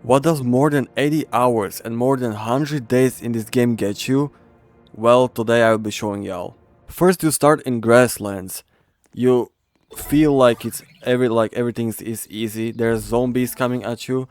What does more than 80 hours and more than 100 days in this game get you? Well, today I will be showing y'all. First you start in grasslands. You feel like everything is easy. There's zombies coming at you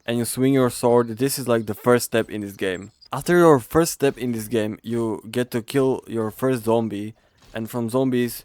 and you swing your sword. This is like the first step in this game. After your first step in this game, you get to kill your first zombie, and from zombies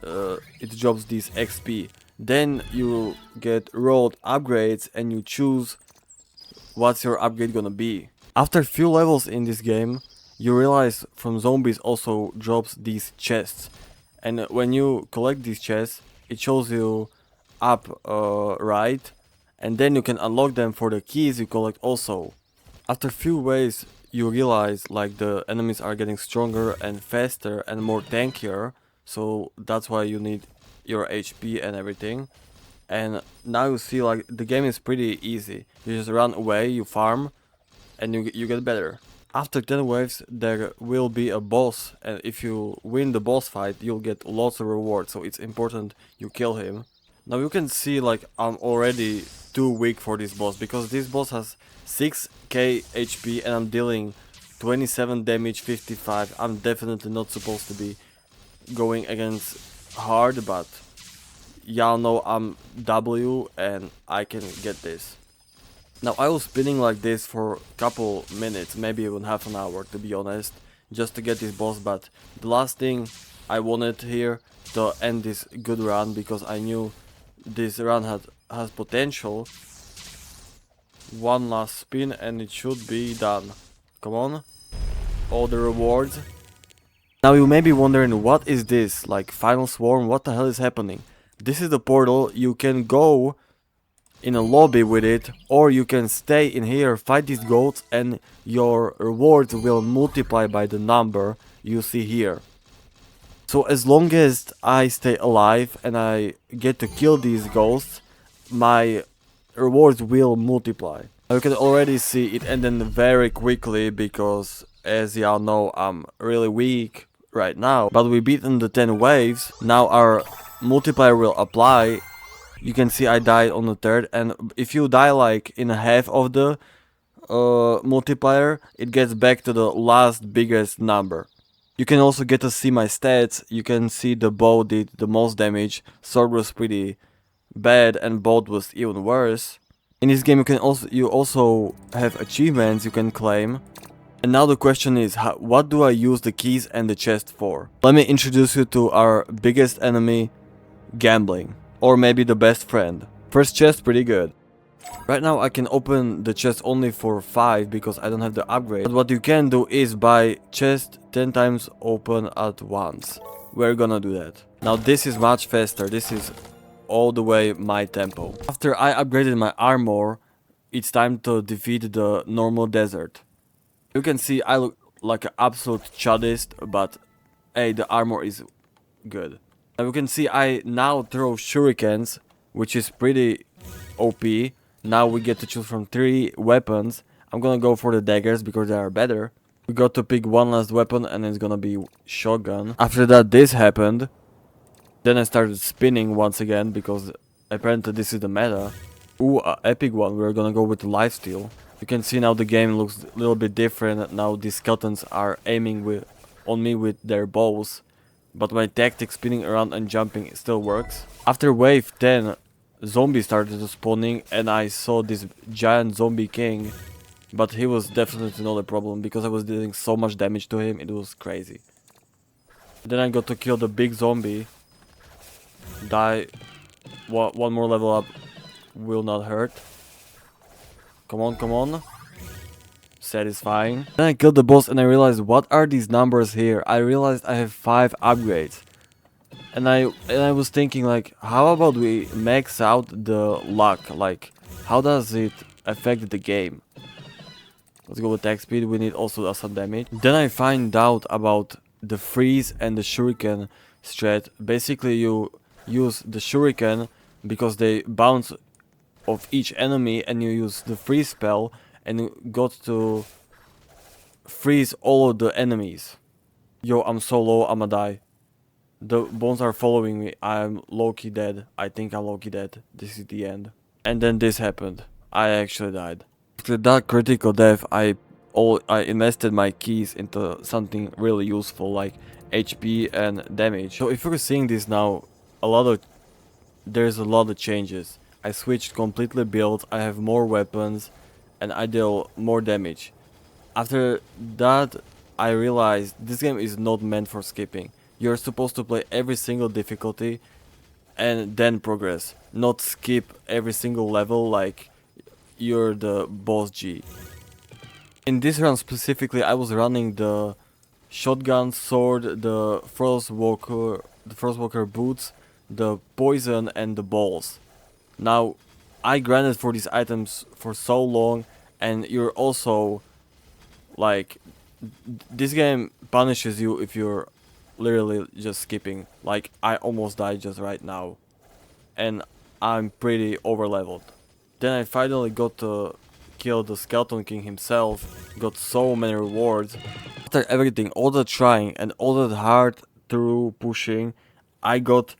it drops this XP. Then you get rolled upgrades and you choose what's your upgrade gonna be. After few levels in this game, you realize from zombies also drops these chests, and when you collect these chests, it shows you up right, and then you can unlock them for the keys you collect also. After few waves, you realize like the enemies are getting stronger and faster and more tankier, so that's why you need your HP and everything. And now you see like the game is pretty easy. You just run away, you farm, and you get better. After 10 waves there will be a boss, and if you win the boss fight you'll get lots of rewards, so it's important you kill him. Now you can see like I'm already too weak for this boss, because this boss has 6k HP and I'm dealing 27 damage, 55. I'm definitely not supposed to be going against hard, but y'all know I'm W and I can get this. Now I was spinning like this for a couple minutes, maybe even half an hour to be honest, just to get this boss, but the last thing I wanted here to end this good run, because I knew this run has potential. One last spin and it should be done. Come on. All the rewards. Now you may be wondering, what is this? Like Final Swarm? What the hell is happening? This is the portal. You can go in a lobby with it, or you can stay in here, fight these goats, and your rewards will multiply by the number you see here. So as long as I stay alive and I get to kill these ghosts, my rewards will multiply. You can already see it ended very quickly, because as y'all know I'm really weak right now, but we beaten the 10 waves. Now our multiplier will apply. You can see I died on the third, and if you die like in half of the multiplier, it gets back to the last biggest number. You can also get to see my stats. You can see the bow did the most damage, sword was pretty bad, and bow was even worse. In this game you also have achievements you can claim. And now the question is, what do I use the keys and the chest for? Let me introduce you to our biggest enemy, gambling. Or maybe the best friend. First chest, pretty good. Right now I can open the chest only for 5 because I don't have the upgrade. But what you can do is buy chest 10 times open at once. We're gonna do that. Now this is much faster. This is all the way my tempo. After I upgraded my armor, it's time to defeat the normal desert. You can see I look like an absolute chadist, but hey, the armor is good. Now you can see I now throw shurikens, which is pretty OP. Now we get to choose from 3 weapons. I'm gonna go for the daggers because they are better. We got to pick one last weapon and it's gonna be shotgun. After that this happened. Then I started spinning once again because apparently this is the meta. Ooh, epic one. We're gonna go with the lifesteal. You can see now the game looks a little bit different. Now these skeletons are aiming on me with their bows. But my tactic spinning around and jumping still works. After wave 10, zombies started spawning and I saw this giant zombie king. But he was definitely not a problem because I was dealing so much damage to him, it was crazy. Then I got to kill the big zombie. Die. One more level up will not hurt. Come on, come on. Satisfying. Then I killed the boss and I realized, what are these numbers here? I realized I have 5 upgrades. And I was thinking like, how about we max out the luck? Like, how does it affect the game? Let's go with attack speed. We need also some damage. Then I find out about the freeze and the shuriken strat. Basically you use the shuriken because they bounce off each enemy, and you use the freeze spell and you got to freeze all of the enemies. Yo, I'm so low, I'ma die. The bones are following me. I'm low-key dead. I think I'm low-key dead. This is the end. And then this happened. I actually died. After that critical death, I invested my keys into something really useful like HP and damage. So if you're seeing this now, there's a lot of changes. I switched completely build, I have more weapons, and I deal more damage. After that, I realized this game is not meant for skipping. You're supposed to play every single difficulty and then progress, not skip every single level like you're the boss G. In this round specifically, I was running the shotgun, sword, the frostwalker boots, the poison, and the balls. Now, I grinded for these items for so long, and you're also like, this game punishes you if you're literally just skipping. Like, I almost died just right now, and I'm pretty overleveled. Then I finally got to kill the Skeleton King himself, got so many rewards. After everything, all the trying and all that hard through pushing, I got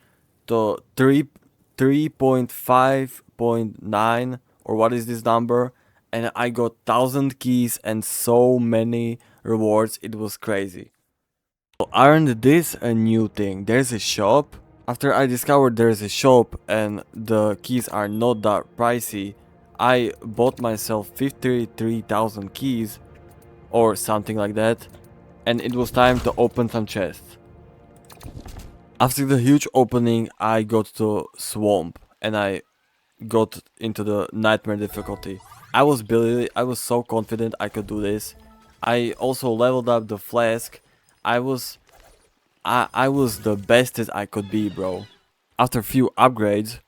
the 3.5.9, or what is this number, and I got 1000 keys and so many rewards, it was crazy. So aren't this a new thing? There's a shop. After I discovered there's a shop and the keys are not that pricey, I bought myself 53,000 keys or something like that, and it was time to open some chests. After the huge opening, I got to Swamp and I got into the Nightmare difficulty. I was so confident I could do this. I also leveled up the flask. I was the bestest I could be, bro. After few upgrades,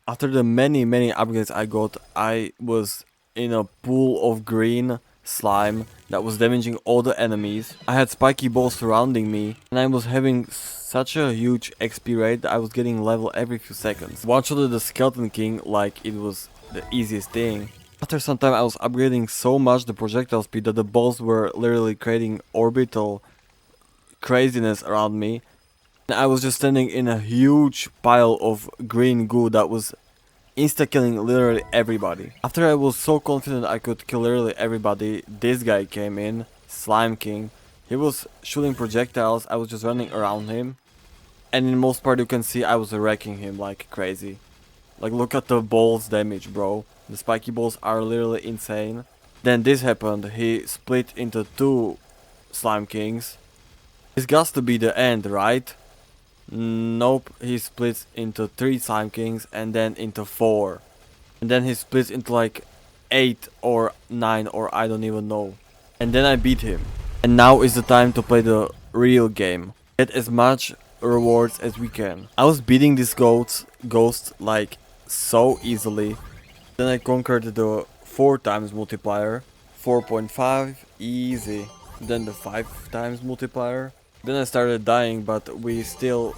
after the many upgrades I got, I was in a pool of green slime that was damaging all the enemies. I had spiky balls surrounding me, and I was having such a huge XP rate that I was getting level every few seconds. One-shotted the Skeleton King like it was the easiest thing. After some time I was upgrading so much the projectile speed that the balls were literally creating orbital craziness around me. And I was just standing in a huge pile of green goo that was insta-killing literally everybody. After I was so confident I could kill literally everybody, this guy came in, Slime King. He was shooting projectiles, I was just running around him. And in most part you can see I was wrecking him like crazy. Like, look at the balls damage, bro. The spiky balls are literally insane. Then this happened, he split into 2 Slime Kings. This got to be the end, right? Nope, he splits into 3 Slime Kings and then into 4. And then he splits into like 8 or 9 or I don't even know. And then I beat him. And now is the time to play the real game. Get as much rewards as we can. I was beating this ghost like so easily. Then I conquered the 4 times multiplier. 4.5, easy. Then the 5 times multiplier. Then I started dying, but we still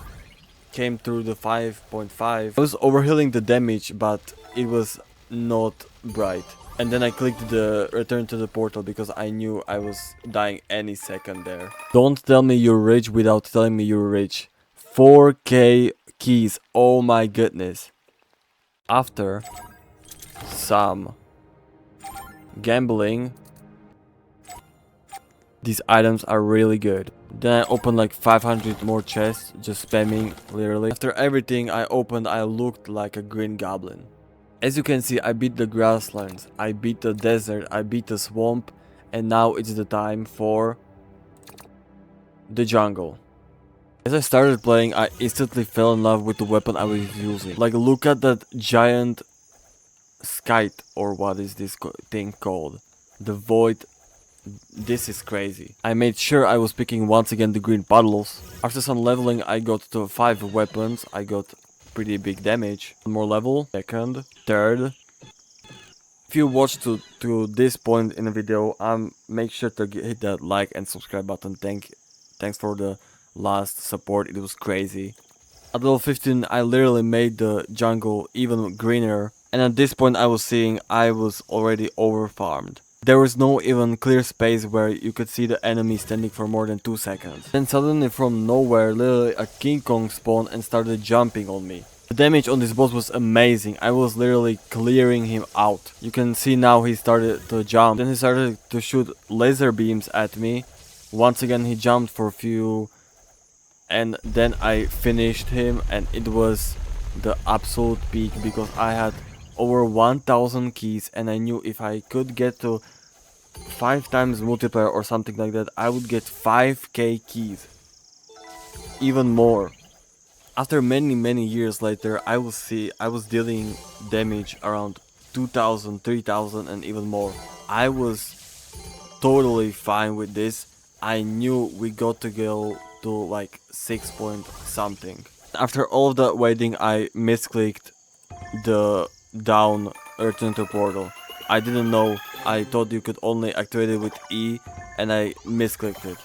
came through the 5.5. I was overhealing the damage, but it was not bright. And then I clicked the return to the portal because I knew I was dying any second there. Don't tell me you're rich without telling me you're rich. 4k keys, oh my goodness. After some gambling, these items are really good. Then I opened like 500 more chests, just spamming literally. After everything I opened, I looked like a green goblin. As you can see, I beat the grasslands, I beat the desert, I beat the swamp, and now it's the time for the jungle. As I started playing, I instantly fell in love with the weapon I was using. Like, look at that giant skite, or what is this thing called? The void. This is crazy. I made sure I was picking once again the green puddles. After some leveling I got to 5 weapons. I got pretty big damage. One more level. Second. Third. If you watched to this point in the video, make sure to hit that like and subscribe button. Thanks for the last support. It was crazy. At level 15 I literally made the jungle even greener. And at this point I was seeing I was already overfarmed. There was no even clear space where you could see the enemy standing for more than 2 seconds. Then suddenly from nowhere, literally a King Kong spawned and started jumping on me. The damage on this boss was amazing. I was literally clearing him out. You can see now he started to jump. Then he started to shoot laser beams at me. Once again he jumped for a few, and then I finished him, and it was the absolute peak because I had over 1000 keys, and I knew if I could get to 5 times multiplayer or something like that, I would get 5k keys. Even more. After many years later, I was dealing damage around 2000, 3000 and even more. I was totally fine with this. I knew we got to go to like 6 point something. After all of that waiting, I misclicked the down return to portal. I didn't know. I thought you could only activate it with E, and I misclicked it.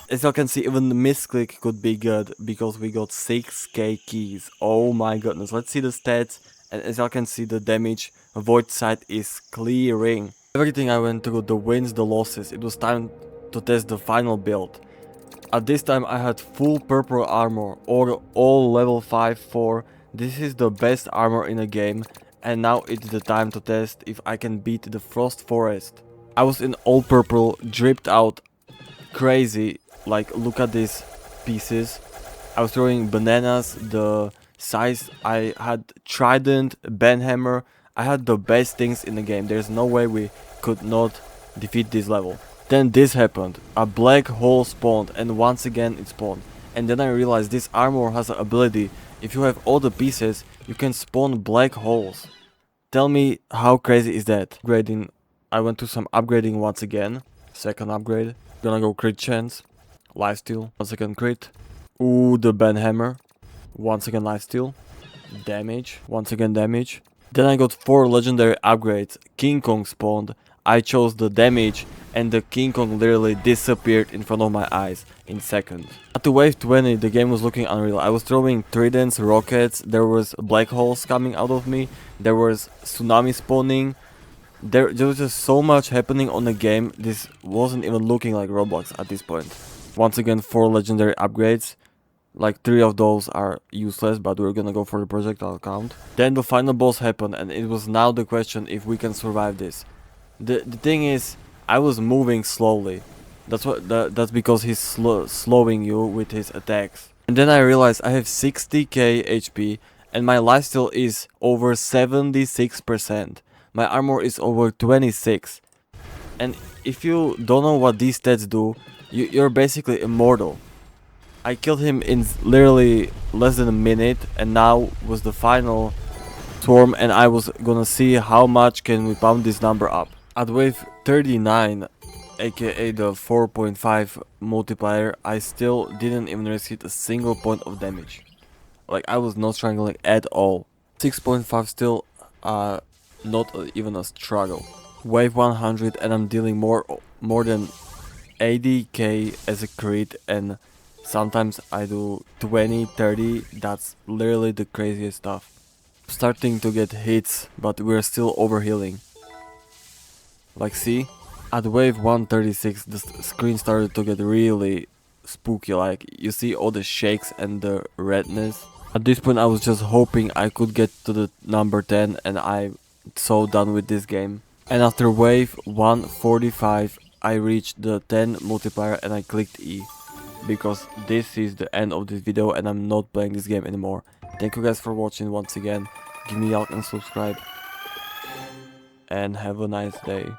As you can see, even the misclick could be good because we got 6k keys. Oh my goodness. Let's see the stats, and as you can see, the damage void side is clearing. Everything I went through, the wins, the losses, it was time to test the final build. At this time I had full purple armor, or all level 5-4. This is the best armor in the game, and now it's the time to test if I can beat the Frost Forest. I was in all purple, dripped out, crazy. Like, look at these pieces. I was throwing bananas, the size, I had trident, banhammer. I had the best things in the game. There's no way we could not defeat this level. Then this happened. A black hole spawned, and once again it spawned. And then I realized this armor has an ability. If you have all the pieces, you can spawn black holes. Tell me, how crazy is that? Upgrading. I went to some upgrading once again. Second upgrade. Gonna go crit chance. Lifesteal. Once again crit. Ooh, the banhammer. Once again lifesteal. Damage. Once again damage. Then I got 4 legendary upgrades. King Kong spawned. I chose the damage, and the King Kong literally disappeared in front of my eyes in seconds. At the wave 20, the game was looking unreal. I was throwing tridents, rockets, there was black holes coming out of me, there was tsunami spawning. There was just so much happening on the game. This wasn't even looking like Roblox at this point. Once again, 4 legendary upgrades. Like 3 of those are useless, but we're gonna go for the projectile count. Then the final boss happened, and it was now the question if we can survive this. The thing is, I was moving slowly. That's because he's slowing you with his attacks. And then I realized I have 60k HP, and my lifesteal is over 76%. My armor is over 26. And if you don't know what these stats do, you're basically immortal. I killed him in literally less than a minute, and now was the final swarm, and I was gonna see how much can we pump this number up. At wave 39, aka the 4.5 multiplier, I still didn't even receive a single point of damage. Like, I was not struggling at all. 6.5 still not even a struggle. Wave 100, and I'm dealing more than 80k as a crit, and sometimes I do 20, 30. That's literally the craziest stuff. Starting to get hits, but we're still overhealing. Like, see? At wave 136, the screen started to get really spooky. Like, you see all the shakes and the redness. At this point I was just hoping I could get to the number 10, and I'm so done with this game. And after wave 145, I reached the 10 multiplier, and I clicked E. Because this is the end of this video, and I'm not playing this game anymore. Thank you guys for watching once again. Give me a like and subscribe. And have a nice day.